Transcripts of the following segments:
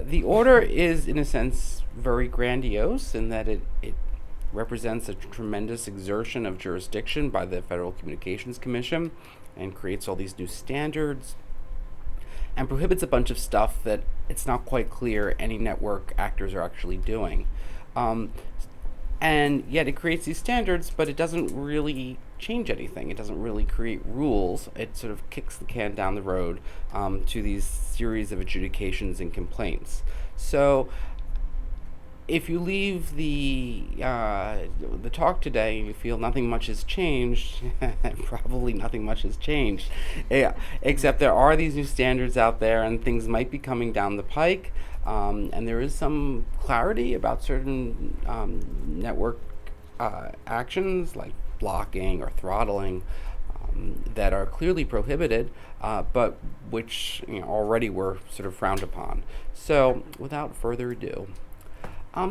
The order is, in a sense, very grandiose in that it represents a tremendous exertion of jurisdiction by the Federal Communications Commission and creates all these new standards and prohibits a bunch of stuff that it's not quite clear any network actors are actually doing. And yet it creates these standards, but it doesn't really change anything. It doesn't really create rules. It sort of kicks the can down the road to these series of adjudications and complaints. So if you leave the talk today and you feel nothing much has changed, probably nothing much has changed, except there are these new standards out there and things might be coming down the pike, and there is some clarity about certain network actions like blocking or throttling that are clearly prohibited, but which already were sort of frowned upon. So without further ado,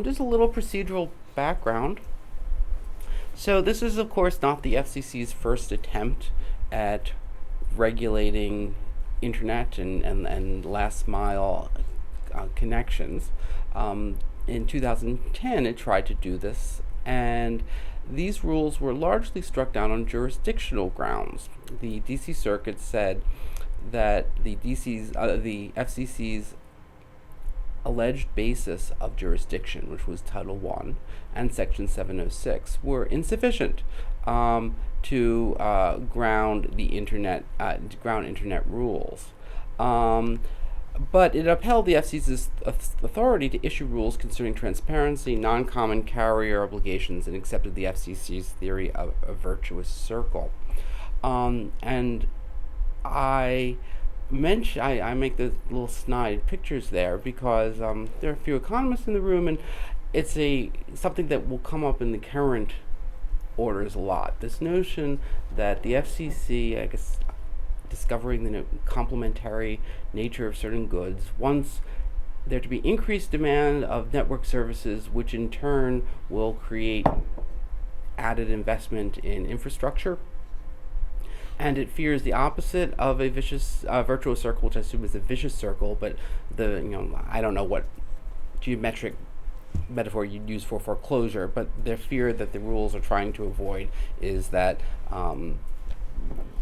just a little procedural background. So this is, of course, not the FCC's first attempt at regulating internet and last mile connections. In 2010, it tried to do this, and these rules were largely struck down on jurisdictional grounds. The DC Circuit said that the FCC's alleged basis of jurisdiction, which was Title I and Section 706, were insufficient to ground internet rules. But it upheld the FCC's authority to issue rules concerning transparency, non-common carrier obligations, and accepted the FCC's theory of a virtuous circle. And I make the little snide pictures there because there are a few economists in the room, and it's something that will come up in the current orders a lot. This notion that the FCC, I guess, discovering the complementary nature of certain goods, wants there to be increased demand of network services, which in turn will create added investment in infrastructure. And it fears the opposite of a vicious virtuous circle, which I assume is a vicious circle, but I don't know what geometric metaphor you'd use for foreclosure, but their fear that the rules are trying to avoid is that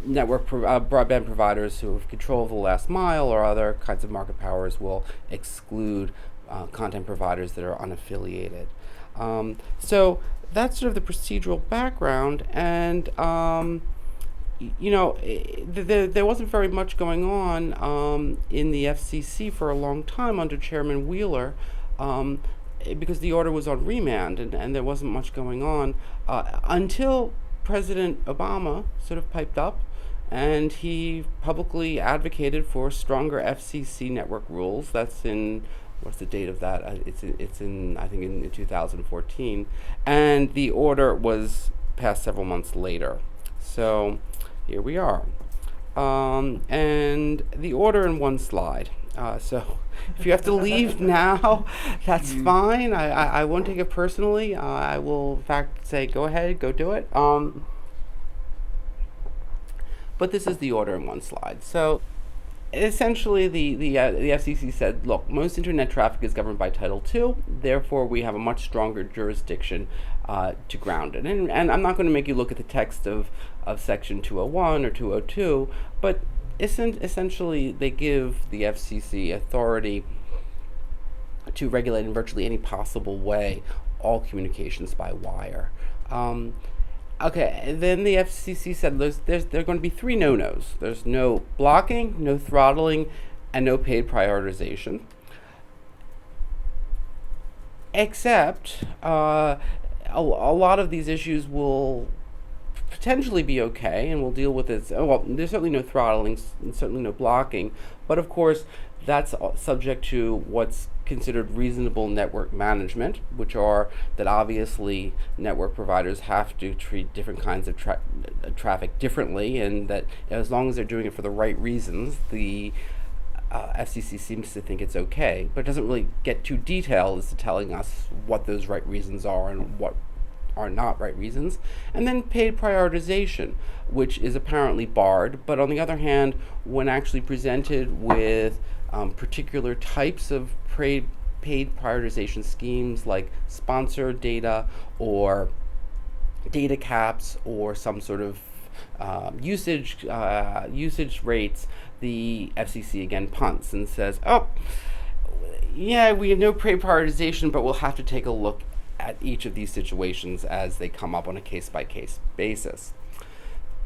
network broadband providers who have control of the last mile or other kinds of market powers will exclude content providers that are unaffiliated. So that's sort of the procedural background, and there wasn't very much going on in the FCC for a long time under Chairman Wheeler, because the order was on remand, and there wasn't much going on until President Obama sort of piped up, and he publicly advocated for stronger FCC network rules. That's in, what's the date of that? It's in I think in 2014, and the order was passed several months later. So here we are, and the order in one slide. So if you have to leave now, that's fine. I won't take it personally. I will, in fact, say, go ahead, go do it. But this is the order in one slide. So essentially, the FCC said, look, most internet traffic is governed by Title II. Therefore, we have a much stronger jurisdiction to ground it. And I'm not going to make you look at the text of Section 201 or 202, but essentially, they give the FCC authority to regulate in virtually any possible way all communications by wire. Okay, then the FCC said there are going to be three no-nos. There's no blocking, no throttling, and no paid prioritization. Except a lot of these issues will potentially be okay, and we'll deal with it. Well, there's certainly no throttling, and certainly no blocking, but of course that's subject to what's considered reasonable network management, which are that obviously network providers have to treat different kinds of traffic differently, and that as long as they're doing it for the right reasons, the FCC seems to think it's okay, but doesn't really get too detailed as to telling us what those right reasons are and what are not right reasons. And then paid prioritization, which is apparently barred, but on the other hand, when actually presented with particular types of paid prioritization schemes like sponsored data or data caps or some sort of usage rates, the FCC again punts and says, "Oh, yeah, we have no prioritization, but we'll have to take a look at each of these situations as they come up on a case-by-case basis."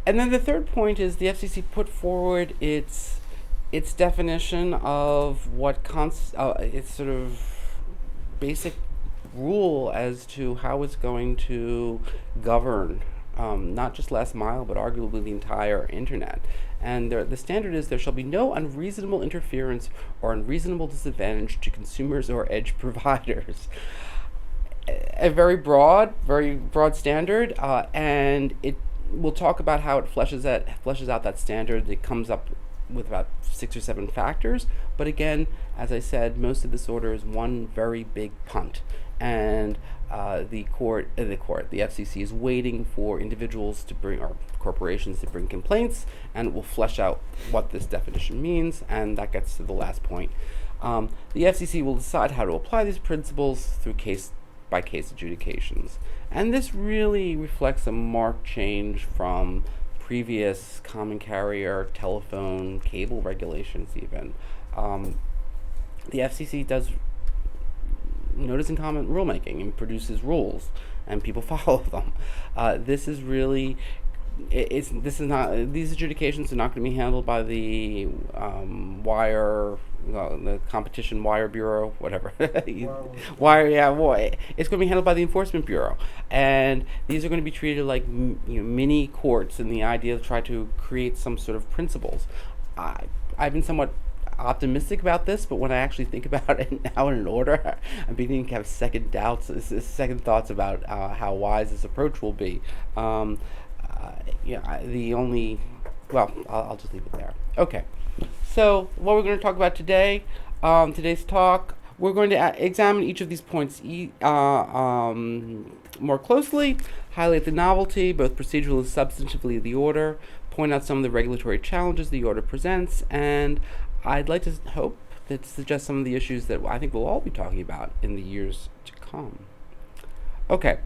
And then the third point is the FCC put forward its definition of what its sort of basic rule as to how it's going to govern not just last mile, but arguably the entire internet. And the standard is there shall be no unreasonable interference or unreasonable disadvantage to consumers or edge providers. A very broad standard, and we'll talk about how it fleshes out that standard. It comes up with about 6 or 7 factors, but again, as I said, most of this order is one very big punt, and the FCC is waiting for individuals to bring, or corporations to bring complaints, and it will flesh out what this definition means, and that gets to the last point. The FCC will decide how to apply these principles through case-by-case adjudications, and this really reflects a marked change from previous common carrier, telephone, cable regulations even. The FCC does notice and comment rulemaking and produces rules, and people follow them. This is really, these adjudications are not going to be handled by the the Competition Wire Bureau, whatever. It's going to be handled by the Enforcement Bureau, and these are going to be treated like mini courts, in the idea to try to create some sort of principles. I've been somewhat optimistic about this, but when I actually think about it now in an order, I'm beginning to have second thoughts about how wise this approach will be. I'll just leave it there. Okay, so what we're going to talk about today, today's talk, we're going to examine each of these points more closely, highlight the novelty, both procedural and substantively, of the order, point out some of the regulatory challenges the order presents, and I'd like to hope that suggest some of the issues that I think we'll all be talking about in the years to come. Okay,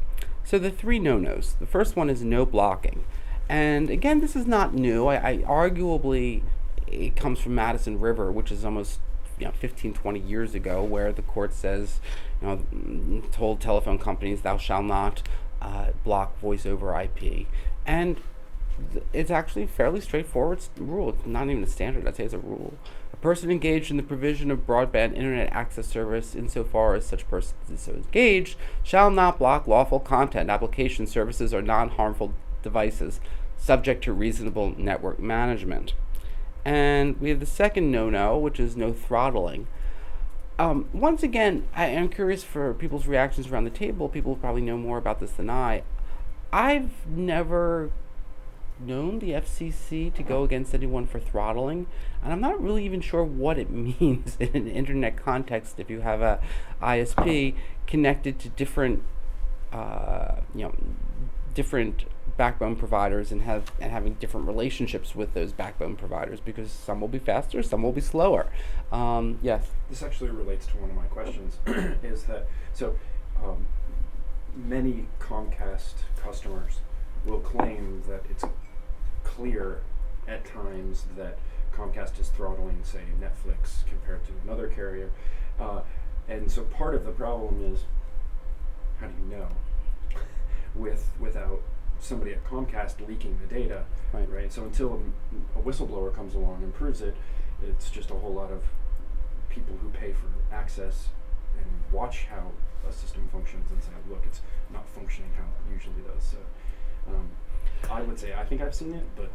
so the 3 no-nos. The first one is no blocking. And again, this is not new. I arguably, it comes from Madison River, which is almost 15, 20 years ago, where the court says, told telephone companies, thou shalt not block voice over IP. And it's actually a fairly straightforward rule. It's not even a standard, I'd say it's a rule. A person engaged in the provision of broadband internet access service, insofar as such person is so engaged, shall not block lawful content, application services, or non-harmful devices, subject to reasonable network management. And we have the second no-no, which is no throttling. Once again, I am curious for people's reactions around the table. People probably know more about this than I. I've never known the FCC to go against anyone for throttling, and I'm not really even sure what it means in an internet context if you have a ISP connected to different backbone providers and having different relationships with those backbone providers, because some will be faster, some will be slower. Yes. This actually relates to one of my questions. Is that many Comcast customers will claim that it's clear at times that Comcast is throttling, say, Netflix compared to another carrier, and so part of the problem is, how do you know without somebody at Comcast leaking the data, right? So until a whistleblower comes along and proves it, it's just a whole lot of people who pay for access and watch how a system functions and say, look, it's not functioning how it usually does. So I would say I think I've seen it, but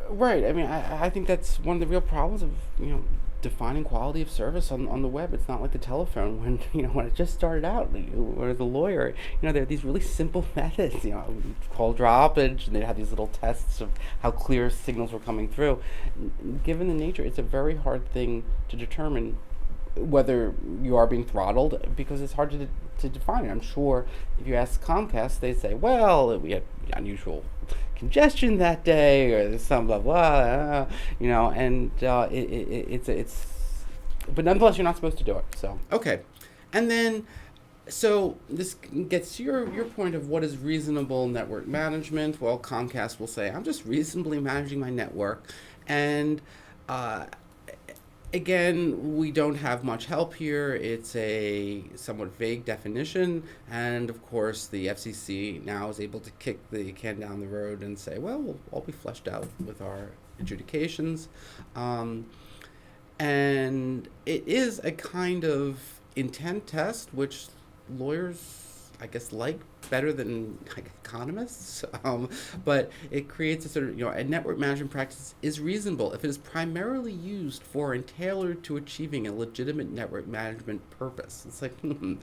right. I mean, I think that's one of the real problems of defining quality of service on the web. It's not like the telephone when it just started out. As a lawyer, there are these really simple methods. Call droppage, and they have these little tests of how clear signals were coming through. Given the nature, it's a very hard thing to determine whether you are being throttled, because it's hard to define it. I'm sure if you ask Comcast, they say, well, we had unusual congestion that day, or some blah blah, and it's but nonetheless, you're not supposed to do it. So okay, and then. So this gets to your point of what is reasonable network management. Well, Comcast will say, I'm just reasonably managing my network. And again, we don't have much help here. It's a somewhat vague definition. And of course, the FCC now is able to kick the can down the road and say, well, we'll all be fleshed out with our adjudications. And it is a kind of intent test, which lawyers, I guess, like better than economists, but it creates a sort of, a network management practice is reasonable if it is primarily used for and tailored to achieving a legitimate network management purpose. It's like, so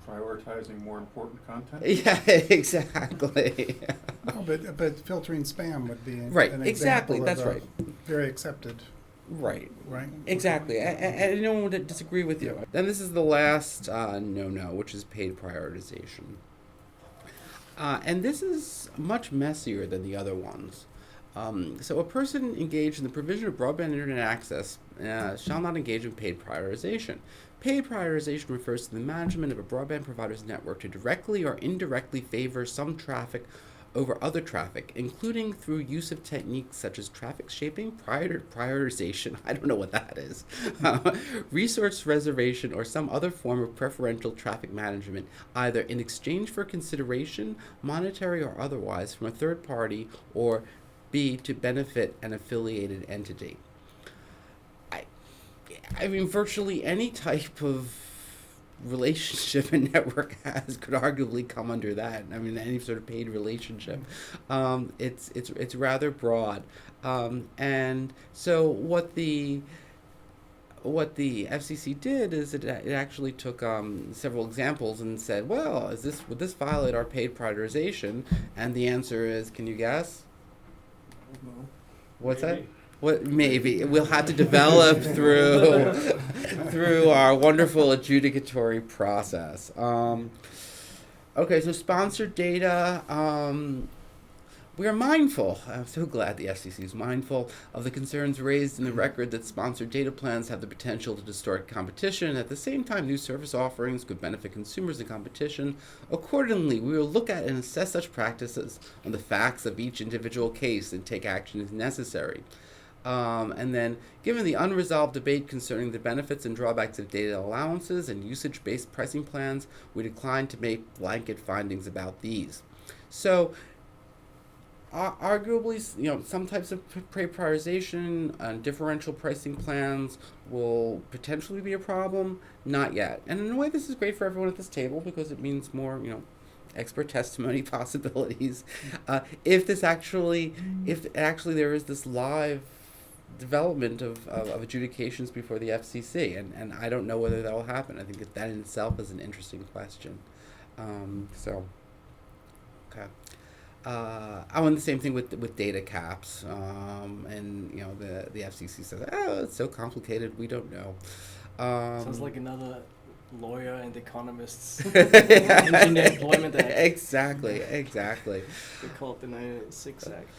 prioritizing more important content? Yeah, exactly. No, but filtering spam would be right, an exactly, example that's of right. Very accepted. Right. Right. Exactly. I don't want to disagree with you. Then this is the last no-no, which is paid prioritization. And this is much messier than the other ones. So a person engaged in the provision of broadband internet access shall not engage in paid prioritization. Paid prioritization refers to the management of a broadband provider's network to directly or indirectly favor some traffic over other traffic, including through use of techniques such as traffic shaping, prioritization, I don't know what that is, resource reservation, or some other form of preferential traffic management, either in exchange for consideration, monetary or otherwise, from a third party, or B, to benefit an affiliated entity. I mean, virtually any type of relationship a network has could arguably come under that. I mean, any sort of paid relationship. It's rather broad, and so what the FCC did is it actually took several examples and said, well, would this violate our paid prioritization? And the answer is, can you guess? No. What's Maybe. that? What maybe we'll have to develop through our wonderful adjudicatory process. Okay, so sponsored data. We are mindful. I'm so glad the FCC is mindful of the concerns raised in the record that sponsored data plans have the potential to distort competition. At the same time, new service offerings could benefit consumers in competition. Accordingly, we will look at and assess such practices on the facts of each individual case and take action as necessary. And then, given the unresolved debate concerning the benefits and drawbacks of data allowances and usage-based pricing plans, we decline to make blanket findings about these. So, arguably, some types of prioritization and differential pricing plans will potentially be a problem. Not yet. And in a way, this is great for everyone at this table because it means more, expert testimony possibilities. If actually there is this live development of adjudications before the FCC, and I don't know whether that will happen. I think that in itself is an interesting question. Okay. And the same thing with data caps, and the FCC says, oh, it's so complicated, we don't know. Sounds like another lawyer and economists engineer employment act. Exactly. They call it the 1996 Act.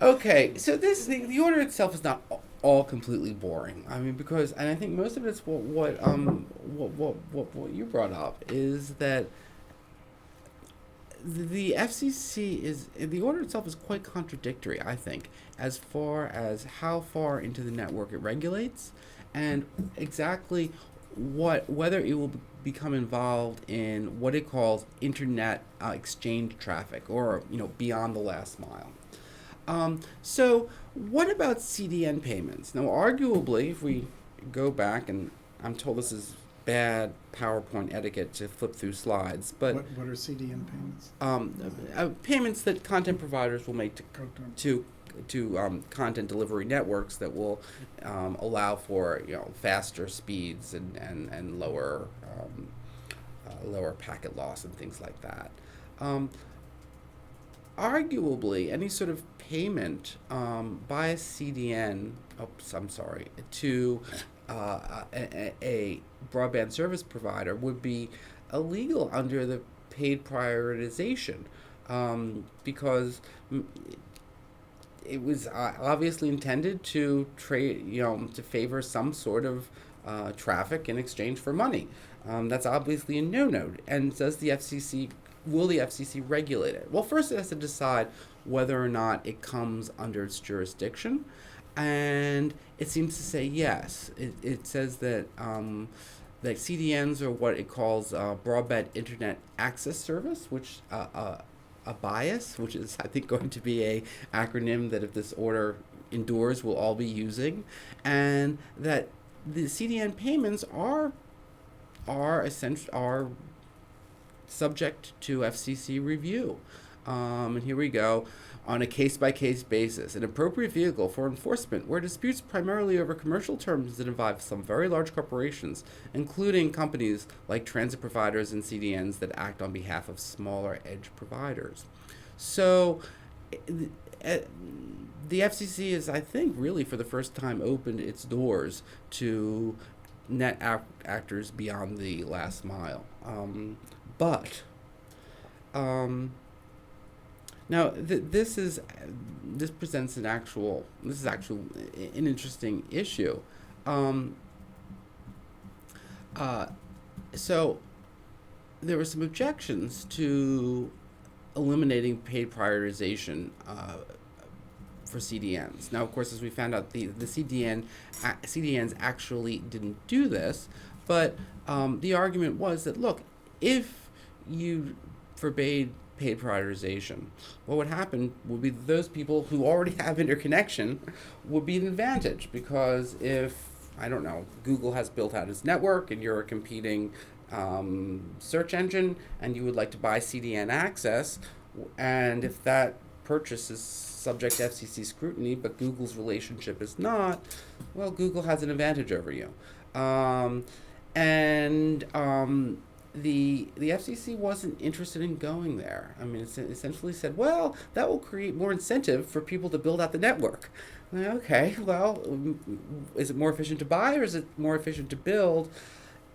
Okay, so the order itself is not all completely boring. I mean, and I think most of it's what you brought up is that the FCC the order itself is quite contradictory, I think, as far as how far into the network it regulates and exactly whether it will become involved in what it calls internet exchange traffic or beyond the last mile. So what about CDN payments? Now, arguably, if we go back, and I'm told this is bad PowerPoint etiquette to flip through slides, but what are CDN payments? Payments that content providers will make to content delivery networks that will allow for faster speeds and lower packet loss and things like that. Arguably, any sort of payment by a CDN, to a broadband service provider would be illegal under the paid prioritization, because it was obviously intended to to favor some sort of traffic in exchange for money. That's obviously a no-no. And will the FCC regulate it? Well, first it has to decide whether or not it comes under its jurisdiction. And it seems to say yes. It says that CDNs are what it calls broadband internet access service, which a bias, which is I think going to be a acronym that if this order endures we'll all be using, and that the CDN payments are subject to FCC review. And here we go. On a case-by-case basis, an appropriate vehicle for enforcement where disputes primarily over commercial terms that involve some very large corporations, including companies like transit providers and CDNs that act on behalf of smaller edge providers. So the FCC is, I think, really for the first time opened its doors to net actors beyond the last mile. Now, this presents an interesting issue. So there were some objections to eliminating paid prioritization for CDNs. Now, of course, as we found out, the CDNs actually didn't do this, but the argument was that, look, if you forbade paid prioritization, what would happen would be that those people who already have interconnection would be an advantage, because if, I don't know, Google has built out its network and you're a competing search engine and you would like to buy CDN access, and if that purchase is subject to FCC scrutiny but Google's relationship is not, well, Google has an advantage over you. The FCC wasn't interested in going there. I mean, it essentially said, well, that will create more incentive for people to build out the network. Okay, well, is it more efficient to buy or is it more efficient to build?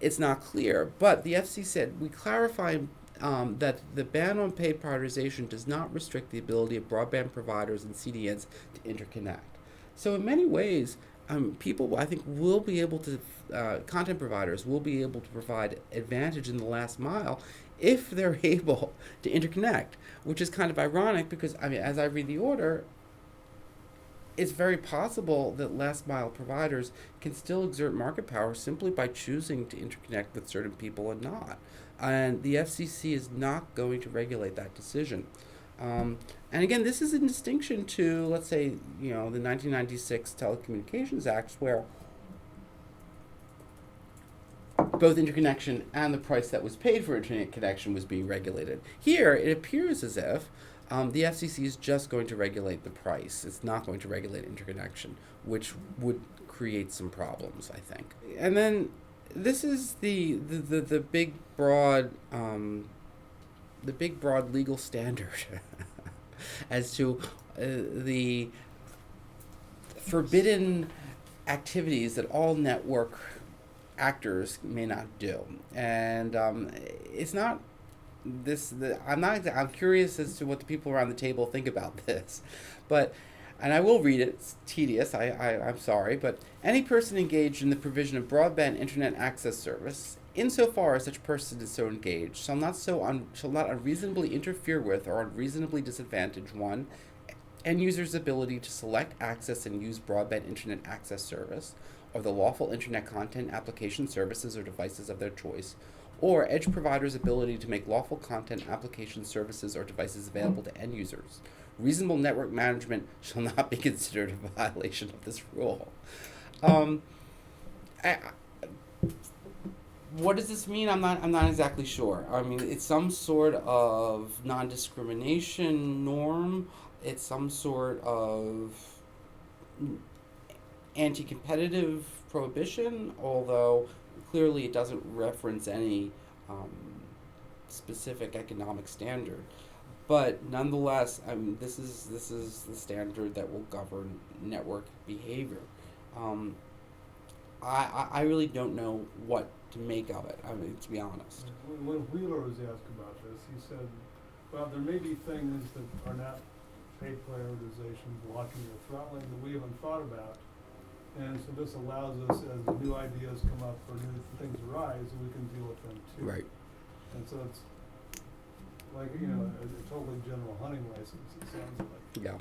It's not clear. But the FCC said, we clarify that the ban on paid prioritization does not restrict the ability of broadband providers and CDNs to interconnect. So in many ways, people, I think, will be able to, content providers will be able to provide advantage in the last mile if they're able to interconnect, which is kind of ironic because, I mean, as I read the order, it's very possible that last mile providers can still exert market power simply by choosing to interconnect with certain people and not. And the FCC is not going to regulate that decision. And again, this is in distinction to, let's say, the 1996 Telecommunications Act, where both interconnection and the price that was paid for internet connection was being regulated. Here, it appears as if the FCC is just going to regulate the price. It's not going to regulate interconnection, which would create some problems, I think. And then this is the big broad legal standard as to the forbidden activities that all network actors may not do. And it's not this. I'm curious as to what the people around the table think about this, and I will read it. It's tedious. I'm sorry, but any person engaged in the provision of broadband internet access service, insofar as such person is so engaged, shall not unreasonably interfere with or unreasonably disadvantage one, end user's ability to select, access, and use broadband internet access service, or the lawful internet content, application, services, or devices of their choice, or edge provider's ability to make lawful content, application, services, or devices available to end users. Reasonable network management shall not be considered a violation of this rule. What does this mean? I'm not exactly sure. I mean, it's some sort of non-discrimination norm. It's some sort of anti-competitive prohibition, although clearly it doesn't reference any specific economic standard. But nonetheless, this is the standard that will govern network behavior. I really don't know what to make of it, to be honest. When Wheeler was asked about this, he said, well, there may be things that are not pay prioritization, blocking or throttling that we haven't thought about. And so this allows us, as new ideas come up or new things arise, we can deal with them too. Right. And so it's like, you know, a totally general hunting license, it sounds like. Yeah.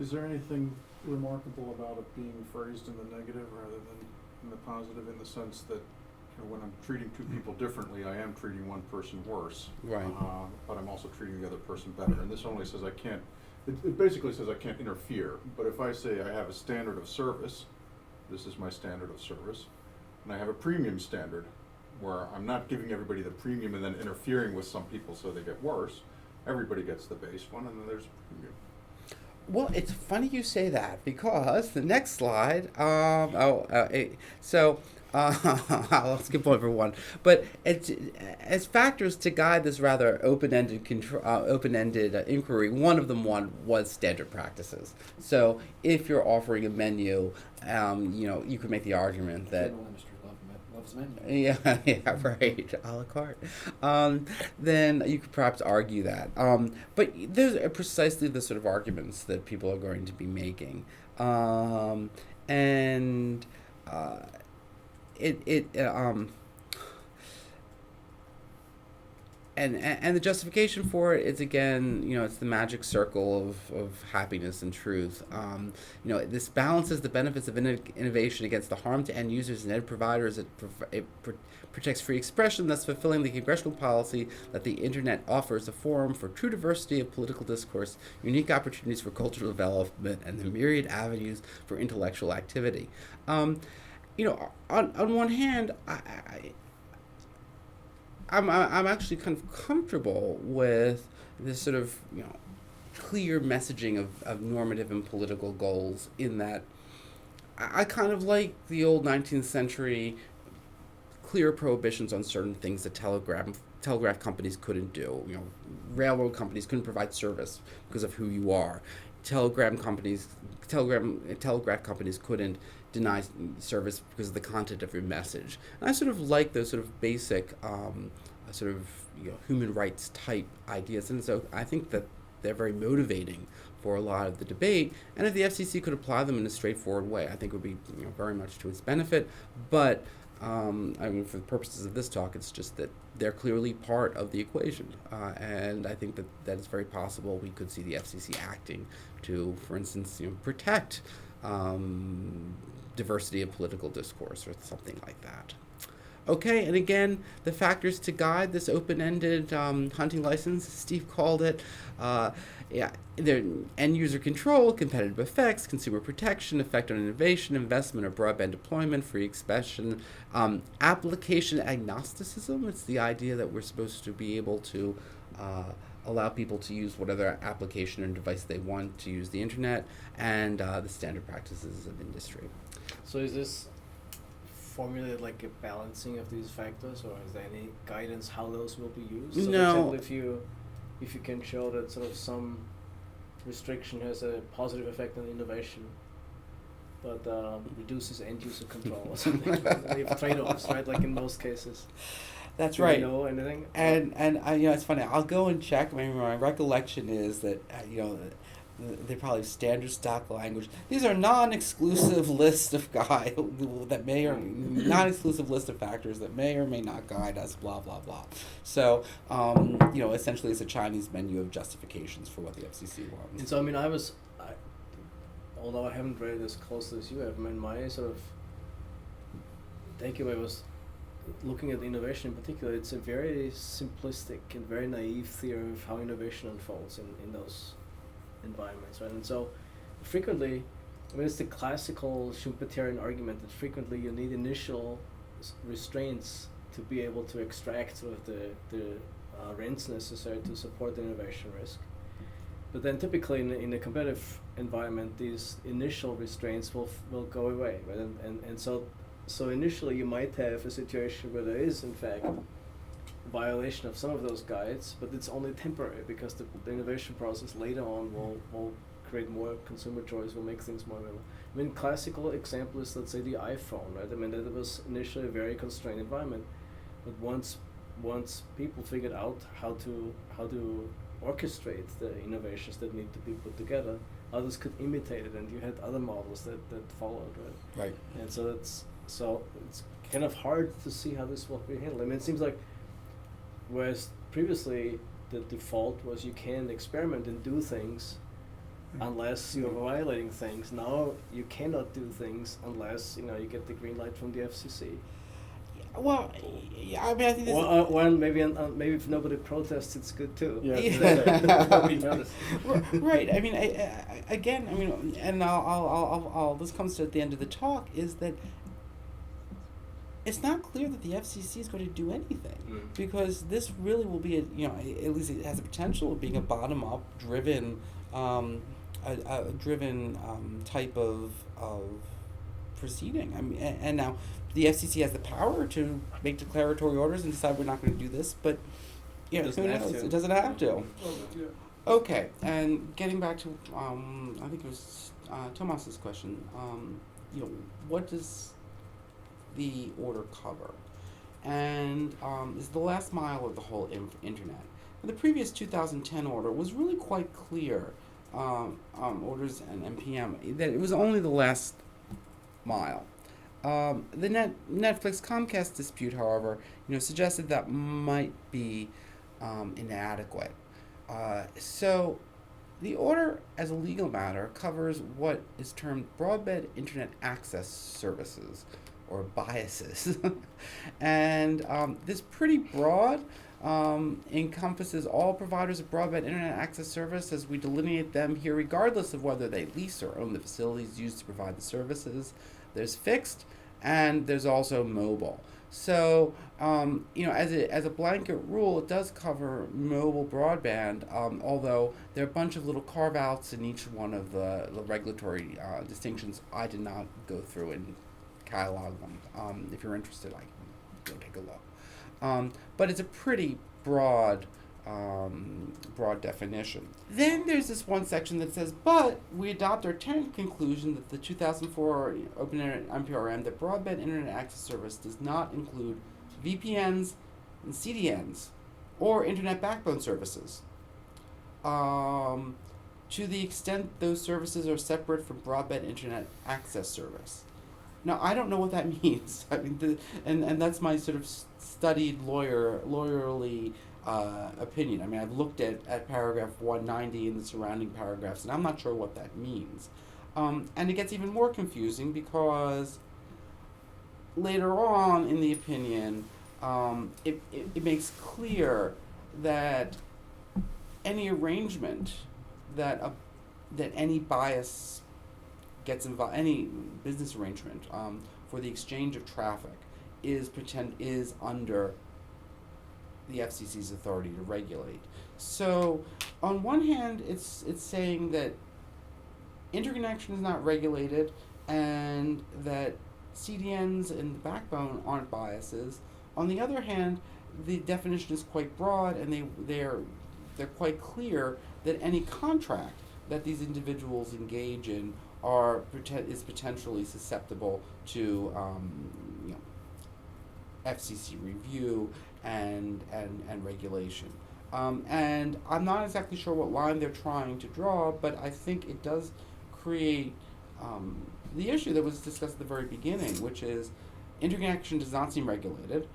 Is there anything remarkable about it being phrased in the negative rather than in the positive, in the sense that, you know, when I'm treating two people differently, I am treating one person worse. Right. But I'm also treating the other person better. And this only says I can't, it basically says I can't interfere. But if I say I have a standard of service, this is my standard of service, and I have a premium standard, where I'm not giving everybody the premium and then interfering with some people so they get worse. Everybody gets the base one, and then there's a premium. Well, it's funny you say that, because the next slide, I'll skip over one, but it's, as factors to guide this rather open-ended inquiry, one of them was standard practices. So if you're offering a menu, you know, you could make the argument that General industry loves menu. yeah, right, a la carte. Then you could perhaps argue that. But those are precisely the sort of arguments that people are going to be making. And the justification for it is, again, you know, it's the magic circle of happiness and truth. You know, this balances the benefits of innovation against the harm to end users and ed providers. It protects free expression, thus fulfilling the congressional policy that the internet offers a forum for true diversity of political discourse, unique opportunities for cultural development, and the myriad avenues for intellectual activity. You know, on one hand, I'm actually kind of comfortable with this sort of, you know, clear messaging of normative and political goals, in that I kind of like the old 19th century clear prohibitions on certain things that telegraph companies couldn't do. You know, railroad companies couldn't provide service because of who you are. Telegraph companies couldn't deny service because of the content of your message. And I sort of like those sort of basic, sort of, you know, human rights type ideas, and so I think that they're very motivating for a lot of the debate. And if the FCC could apply them in a straightforward way, I think it would be, you know, very much to its benefit. But I mean, for the purposes of this talk, it's just that they're clearly part of the equation, and I think that it's very possible we could see the FCC acting to, for instance, you know, protect diversity of political discourse or something like that. Okay, and again, the factors to guide this open-ended hunting license, Steve called it, they're end-user control, competitive effects, consumer protection, effect on innovation, investment or broadband deployment, free expression, application agnosticism. It's the idea that we're supposed to be able to allow people to use whatever application and device they want to use the internet, and the standard practices of industry. So is this formulated like a balancing of these factors, or is there any guidance how those will be used? So No. for example, if you can show that sort of some restriction has a positive effect on innovation, but reduces end user control or something. We have trade-offs, right? Like in most cases. That's Do right. you know anything? And you know, it's funny. I'll go and check. I mean, my recollection is that you know, they probably standard stock language. These are non-exclusive list of that may or non-exclusive list of factors that may or may not guide us. Blah blah blah. So you know, essentially, it's a Chinese menu of justifications for what the FCC wants. And so I mean, although I haven't read it as closely as you have, I mean, my sort of takeaway was, looking at innovation in particular, it's a very simplistic and very naive theory of how innovation unfolds in those environments, right? And so frequently, I mean, it's the classical Schumpeterian argument that frequently you need initial restraints to be able to extract sort of the rents necessary to support the innovation risk. But then typically in a competitive environment, these initial restraints will go away, right? And so initially you might have a situation where there is in fact violation of some of those guides, but it's only temporary because the innovation process later on will create more consumer choice, will make things more available. I mean, classical example is, let's say, the iPhone, right? I mean, that was initially a very constrained environment, but once people figured out how to orchestrate the innovations that need to be put together. Others could imitate it, and you had other models that followed, right? Right. And so it's kind of hard to see how this will be handled. I mean, it seems like whereas previously the default was you can experiment and do things unless you're violating things. Now you cannot do things unless you get the green light from the FCC. Well, yeah, I mean, I think this Well, maybe if nobody protests, it's good too. Yeah. Nobody notices. Right. I mean, again, I mean, and I'll this comes to at the end of the talk, is that it's not clear that the FCC is going to do anything, because this really will be at least it has the potential of being a bottom-up driven, type of proceeding. I mean, and now the FCC has the power to make declaratory orders and decide we're not going to do this, but who knows? It doesn't have to. Okay, and getting back to I think it was Tomas's question. What does the order cover? And is the last mile of the whole internet. The previous 2010 order was really quite clear, orders and NPM, that it was only the last mile. The Netflix Comcast dispute, however, suggested that might be inadequate. So the order, as a legal matter, covers what is termed broadband internet access services, or biases. And this pretty broad encompasses all providers of broadband internet access service as we delineate them here, regardless of whether they lease or own the facilities used to provide the services. There's fixed, and there's also mobile. So, as a blanket rule, it does cover mobile broadband, although there are a bunch of little carve-outs in each one of the regulatory distinctions. I did not go through and catalog them. If you're interested, I can go take a look. But it's a pretty broad definition. Then there's this one section that says, but we adopt our tentative conclusion that the 2004 Open Internet NPRM, that broadband internet access service does not include VPNs and CDNs or internet backbone services, to the extent those services are separate from broadband internet access service. Now, I don't know what that means. I mean, and that's my sort of studied lawyerly opinion. I mean, I've looked at paragraph 190 and the surrounding paragraphs, and I'm not sure what that means. And it gets even more confusing because later on in the opinion, it makes clear that any arrangement that any bias gets involved, any business arrangement for the exchange of traffic is under the FCC's authority to regulate. So, on one hand, it's saying that interconnection is not regulated, and that CDNs and the backbone aren't biases. On the other hand, the definition is quite broad, and they're quite clear that any contract that these individuals engage in is potentially susceptible to FCC review and regulation. And I'm not exactly sure what line they're trying to draw, but I think it does create the issue that was discussed at the very beginning, which is interconnection does not seem regulated,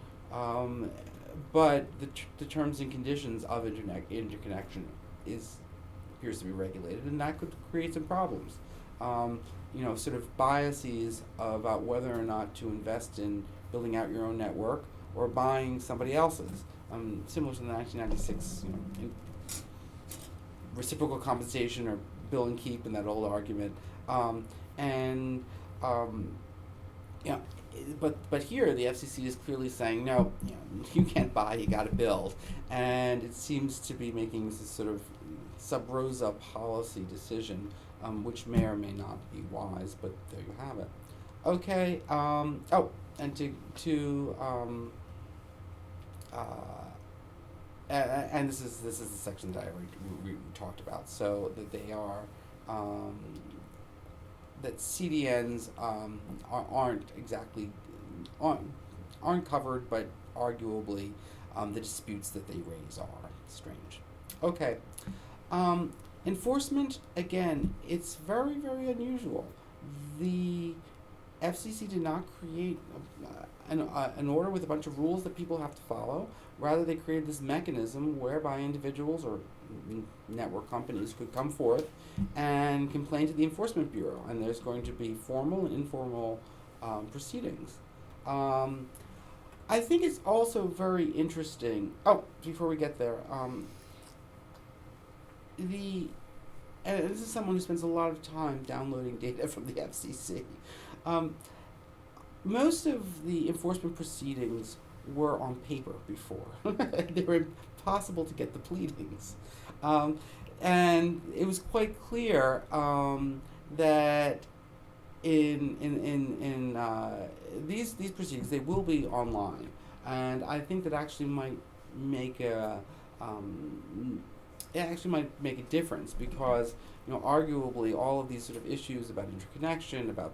but the terms and conditions of interconnection appears to be regulated, and that could create some problems. Sort of biases about whether or not to invest in building out your own network or buying somebody else's. Similar to the 1996 reciprocal compensation or bill and keep and that old argument. But here the FCC is clearly saying, no, you can't buy, you got to build. And it seems to be making this sort of sub rosa policy decision, which may or may not be wise, but there you have it. Okay, and and this is the section that we talked about. So that they are that CDNs aren't covered, but arguably the disputes that they raise are strange. Okay. Enforcement, again, it's very, very unusual. The FCC did not create an order with a bunch of rules that people have to follow. Rather, they created this mechanism whereby individuals or network companies could come forth and complain to the Enforcement Bureau, and there's going to be formal and informal proceedings. I think it's also very interesting. Oh, before we get there, and this is someone who spends a lot of time downloading data from the FCC. Most of the enforcement proceedings were on paper before. They were impossible to get the pleadings. And it was quite clear that in these proceedings, they will be online. And I think that actually might make make a difference because, arguably all of these sort of issues about interconnection, about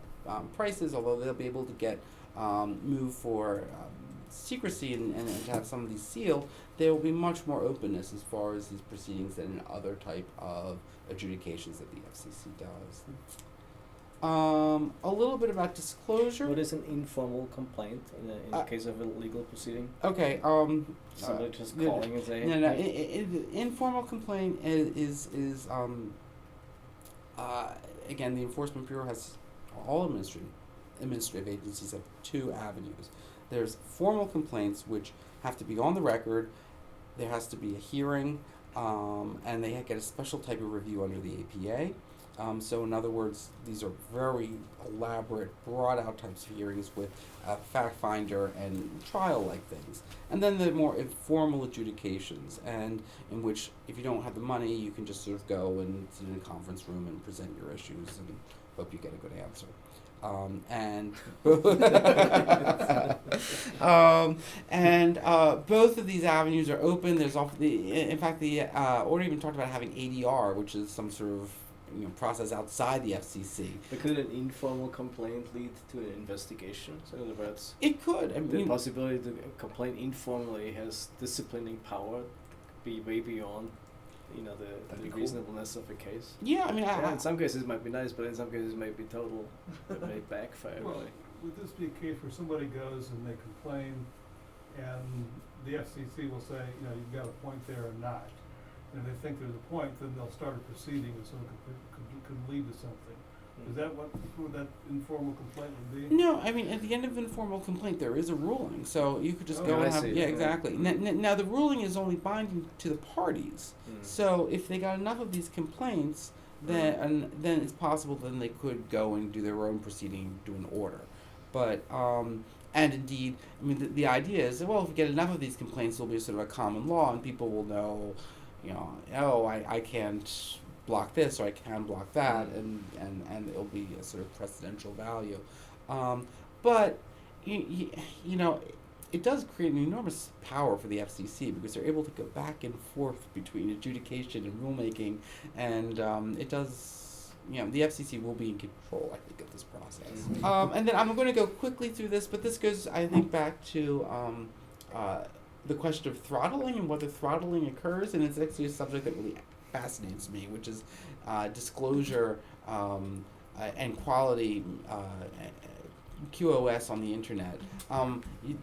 prices, although they'll be able to get moved for secrecy and to have some of these sealed, there will be much more openness as far as these proceedings than in other type of adjudications that the FCC does. A little bit about disclosure. What is an informal complaint in the case of a legal proceeding? Okay. Somebody just calling and saying. No. Informal complaint is again, the Enforcement Bureau has all administrative agencies have two avenues. There's formal complaints which have to be on the record. There has to be a hearing, and they get a special type of review under the APA. So in other words, these are very elaborate, brought out types of hearings with a fact finder and trial-like things. And then the more informal adjudications, and in which if you don't have the money, you can just sort of go and sit in a conference room and present your issues and hope you get a good answer. Both of these avenues are open. There's often in fact, the order even talked about having ADR, which is some sort of process outside the FCC. But could an informal complaint lead to an investigation? So in other words, it could. The possibility to complain informally has disciplining power be way beyond, the reasonableness of a case. Yeah, in some cases it might be nice, but in some cases it might be total. It may backfire. Well, really. would this be a case where somebody goes and they complain, and the FCC will say, you've got a point there or not? And if they think there's a point, then they'll start a proceeding, and so it could lead to something. Is that what that informal complaint would be? No, at the end of informal complaint, there is a ruling, so you could just go and have. See. Yeah, exactly. Now the ruling is only binding to the parties. So if they got enough of these complaints, then it's possible then they could go and do their own proceeding, do an order. But and indeed, the idea is that, well, if we get enough of these complaints, there'll be sort of a common law, and people will know, I can't block this or I can block that, and it'll be a sort of precedential value. But it does create an enormous power for the FCC because they're able to go back and forth between adjudication and rulemaking, and it does. The FCC will be in control, I think, of this process. And then I'm going to go quickly through this, but this goes, I think, back to the question of throttling and whether throttling occurs, and it's actually a subject that really fascinates me, which is disclosure and quality QoS on the internet.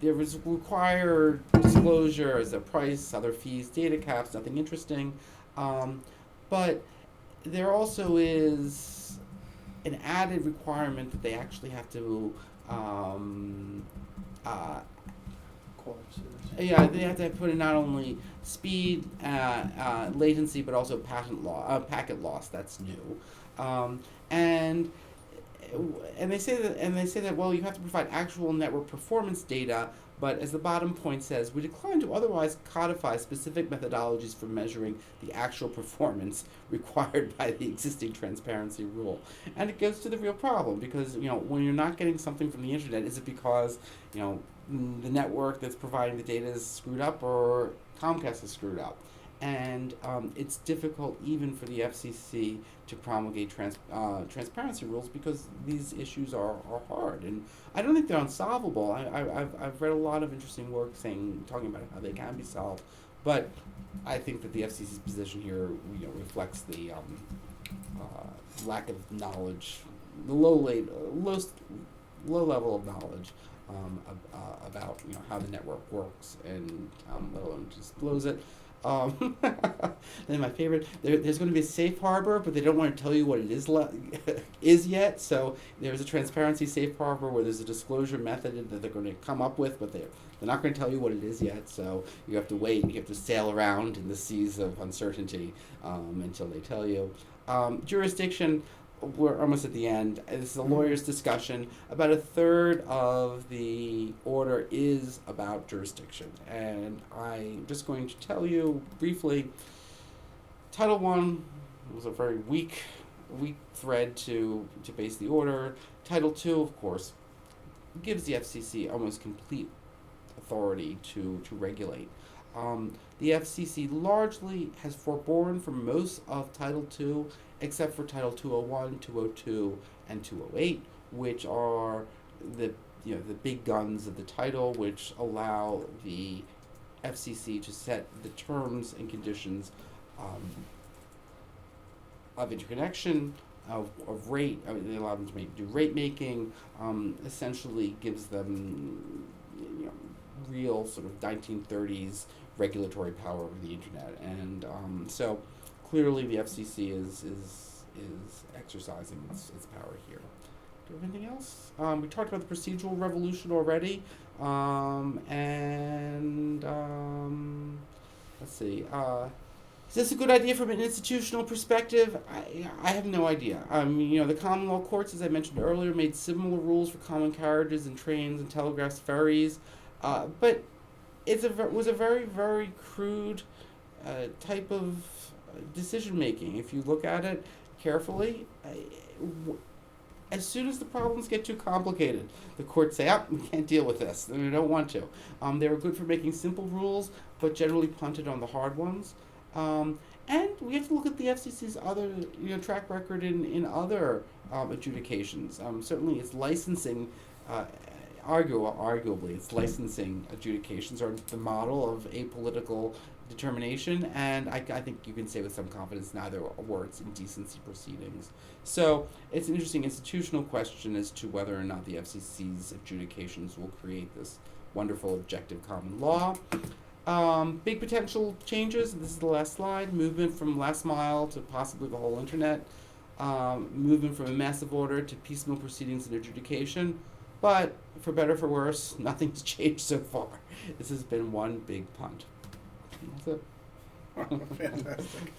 There was required disclosure as a price, other fees, data caps, nothing interesting, but there also is an added requirement that they actually have to they have to put in not only speed, latency, but also packet loss. That's new, and they say that well, you have to provide actual network performance data. But as the bottom point says, we decline to otherwise codify specific methodologies for measuring the actual performance required by the existing transparency rule. And it goes to the real problem because when you're not getting something from the internet, is it because the network that's providing the data is screwed up or Comcast is screwed up? And it's difficult even for the FCC to promulgate transparency rules because these issues are hard. And I don't think they're unsolvable. I've read a lot of interesting work talking about how they can be solved, But I think that the FCC's position here, reflects the lack of knowledge, the low level of knowledge about how the network works, and let alone disclose it. Then my favorite, there's going to be a safe harbor, but they don't want to tell you what it is yet. So there's a transparency safe harbor where there's a disclosure method that they're going to come up with, but they're not going to tell you what it is yet. So you have to wait. You have to sail around in the seas of uncertainty until they tell you. Jurisdiction. We're almost at the end. This is a lawyer's discussion. About a third of the order is about jurisdiction. And I'm just going to tell you briefly, Title I was a very weak thread to base the order. Title II, of course, gives the FCC almost complete authority to regulate. The FCC largely has forborne from most of Title II, except for Title 201, 202, and 208, which are the big guns of the title, which allow the FCC to set the terms and conditions of interconnection, of rate. They allow them to do rate making. Essentially, gives them real sort of 1930s regulatory power over the internet, and so clearly the FCC is exercising its power here. Do we have anything else? We talked about the procedural revolution already, and let's see. Is this a good idea from an institutional perspective? I have no idea. The common law courts, as I mentioned earlier, made similar rules for common carriages and trains and telegraphs, ferries, but it was a very, very crude type of decision making. If you look at it carefully, as soon as the problems get too complicated, the courts say, we can't deal with this, and we don't want to. They were good for making simple rules, but generally punted on the hard ones. And we have to look at the FCC's other track record in other adjudications. Certainly its licensing, arguably, its licensing adjudications are the model of apolitical determination, and I think you can say with some confidence neither were its indecency proceedings. So it's an interesting institutional question as to whether or not the FCC's adjudications will create this wonderful objective common law. Big potential changes, this is the last slide, movement from last mile to possibly the whole internet, movement from a massive order to piecemeal proceedings and adjudication, but for better or for worse, nothing's changed so far. This has been one big punt. That's it. Fantastic.